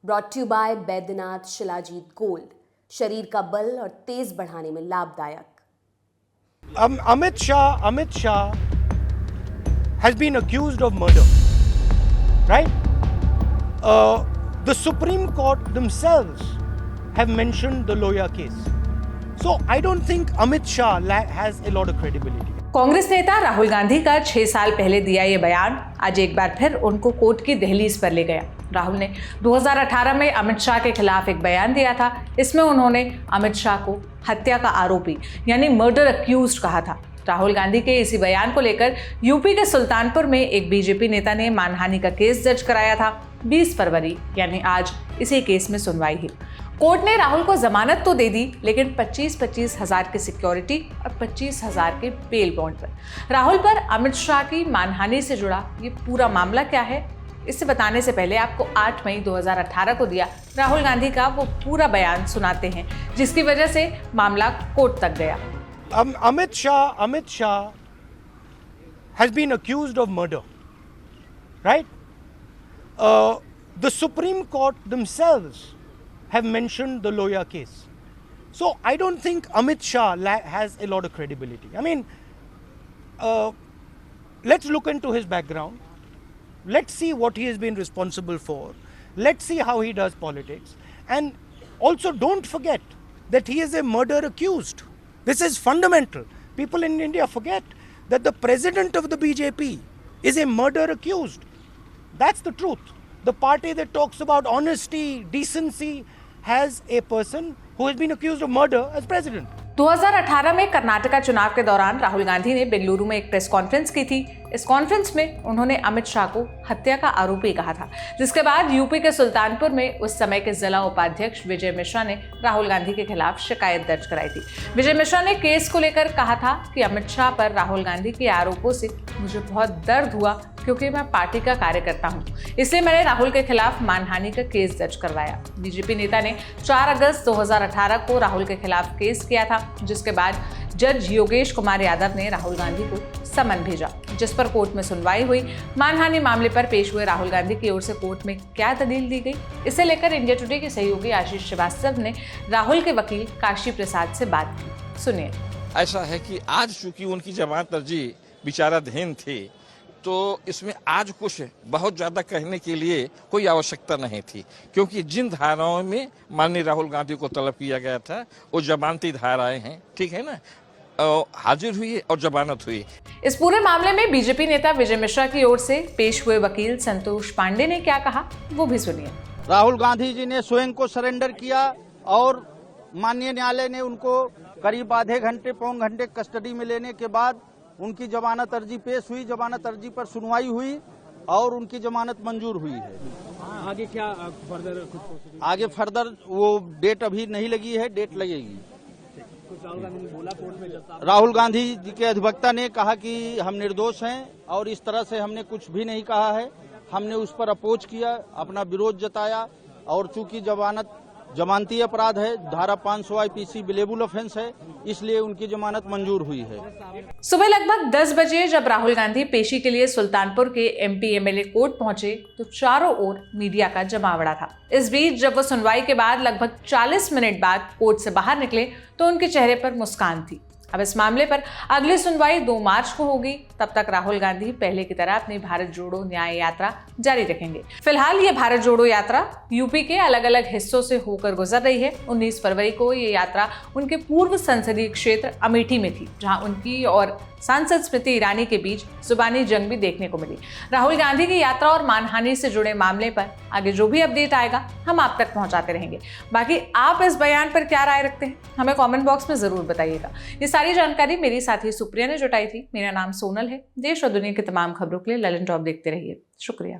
Brought to by Baidyanath Shilajit gold, शरीर का बल और तेज बढ़ाने में लाभदायक। Amit Shah has been accused of murder, right? The Supreme Court themselves have mentioned the Loya case. So I don't think Amit Shah has a lot of credibility. Congress नेता राहुल गांधी का 6 साल पहले दिया ये बयान आज एक बार फिर उनको कोर्ट की दहलीज पर ले गया। राहुल ने 2018 में अमित शाह के खिलाफ एक बयान दिया था। इसमें उन्होंने अमित शाह को हत्या का आरोपी यानी मर्डर अक्यूज्ड कहा था। राहुल गांधी के इसी बयान को लेकर यूपी के सुल्तानपुर में एक बीजेपी नेता ने मानहानि का केस दर्ज कराया था। 20 फरवरी यानी आज इसी केस में सुनवाई हुई। कोर्ट ने राहुल को जमानत तो दे दी, लेकिन 25-25 हजार की सिक्योरिटी और 25 हजार के बेल बॉन्ड पर। राहुल पर अमित शाह की मानहानि से जुड़ा ये पूरा मामला क्या है, इसे बताने से पहले आपको 8 मई 2018 को दिया राहुल गांधी का वो पूरा बयान सुनाते हैं, जिसकी वजह से मामला कोर्ट तक गया। Amit Shah has been accused of murder, right? The Supreme Court themselves have mentioned the Loya case. So I don't think Amit Shah has a lot of credibility. I mean, let's look into his background. Let's see what he has been responsible for. Let's see how he does politics. And also don't forget that he is a murder accused. This is fundamental. People in India forget that the president of the BJP is a murder accused. That's the truth. The party that talks about honesty, decency, has a person who has been accused of murder as president. 2018 में कर्नाटका चुनाव के दौरान राहुल गांधी ने बेंगलुरु में एक press conference की थी। इस कॉन्फ्रेंस में उन्होंने अमित शाह को हत्या का आरोपी कहा था, जिसके बाद यूपी के सुल्तानपुर में उस समय के जिला उपाध्यक्ष विजय मिश्रा ने राहुल गांधी के खिलाफ शिकायत दर्ज कराई थी। विजय मिश्रा ने केस को लेकर कहा था कि अमित शाह पर राहुल गांधी के आरोपों से मुझे बहुत दर्द हुआ, क्योंकि मैं पार्टी का कार्यकर्ता हूं, इसलिए मैंने राहुल के खिलाफ मानहानि का केस दर्ज करवाया। बीजेपी नेता ने 4 अगस्त 2018 को राहुल के खिलाफ केस किया था, जिसके बाद जज योगेश कुमार यादव ने राहुल गांधी को समन भेजा, जिस पर कोर्ट में सुनवाई हुई। मानहानि मामले पर पेश हुए राहुल गांधी की ओर से कोर्ट में क्या दलील दी गई, इसे लेकर इंडिया टुडे के सहयोगी आशीष श्रीवास्तव ने राहुल के वकील काशी प्रसाद से बात की। सुनिए। ऐसा है कि आज चूंकि उनकी जमानत अर्जी विचाराधीन थी, तो इसमें आज कुछ बहुत ज्यादा कहने के लिए कोई आवश्यकता नहीं थी, क्योंकि जिन धाराओं में माननीय राहुल गांधी को तलब किया गया था वो जमानती धाराएं हैं, ठीक है ना, हाजिर हुई और जमानत हुई। इस पूरे मामले में बीजेपी नेता विजय मिश्रा की ओर से पेश हुए वकील संतोष पांडे ने क्या कहा, वो भी सुनिए। राहुल गांधी जी ने स्वयं को सरेंडर किया और माननीय न्यायालय ने उनको करीब आधे घंटे पौन घंटे कस्टडी में लेने के बाद उनकी जमानत अर्जी पेश हुई। जमानत अर्जी पर सुनवाई हुई और उनकी जमानत मंजूर हुई है। आगे क्या फर्दर वो डेट अभी नहीं लगी है, डेट लगेगी। राहुल गांधी ने बोला कोर्ट में, राहुल गांधी जी के अधिवक्ता ने कहा कि हम निर्दोष हैं और इस तरह से हमने कुछ भी नहीं कहा है। हमने उस पर अपोज किया, अपना विरोध जताया और चूंकि जमानती अपराध है, धारा 500 आईपीसी बिलेबल ऑफेंस है, इसलिए उनकी जमानत मंजूर हुई है। सुबह लगभग 10 बजे जब राहुल गांधी पेशी के लिए सुल्तानपुर के एमपी एमएलए कोर्ट पहुंचे, तो चारों ओर मीडिया का जमावड़ा था। इस बीच जब वो सुनवाई के बाद लगभग 40 मिनट बाद कोर्ट से बाहर निकले, तो उनके चेहरे पर मुस्कान थी। अब इस मामले पर अगली सुनवाई 2 मार्च को होगी। तब तक राहुल गांधी पहले की तरह अपनी भारत जोड़ो न्याय यात्रा जारी रखेंगे। फिलहाल ये भारत जोड़ो यात्रा यूपी के अलग अलग हिस्सों से होकर गुजर रही है। 19 फरवरी को ये यात्रा उनके पूर्व संसदीय क्षेत्र अमेठी में थी, जहां उनकी और सांसद स्मृति ईरानी के बीच जुबानी जंग भी देखने को मिली। राहुल गांधी की यात्रा और मानहानि से जुड़े मामले पर आगे जो भी अपडेट आएगा हम आप तक पहुंचाते रहेंगे। बाकी आप इस बयान पर क्या राय रखते हैं, हमें कमेंट बॉक्स में जरूर बताइएगा। ये सारी जानकारी मेरी साथी सुप्रिया ने जुटाई थी। मेरा नाम सोनल है। देश और दुनिया की तमाम खबरों के लिए ललन टॉप देखते रहिए। शुक्रिया।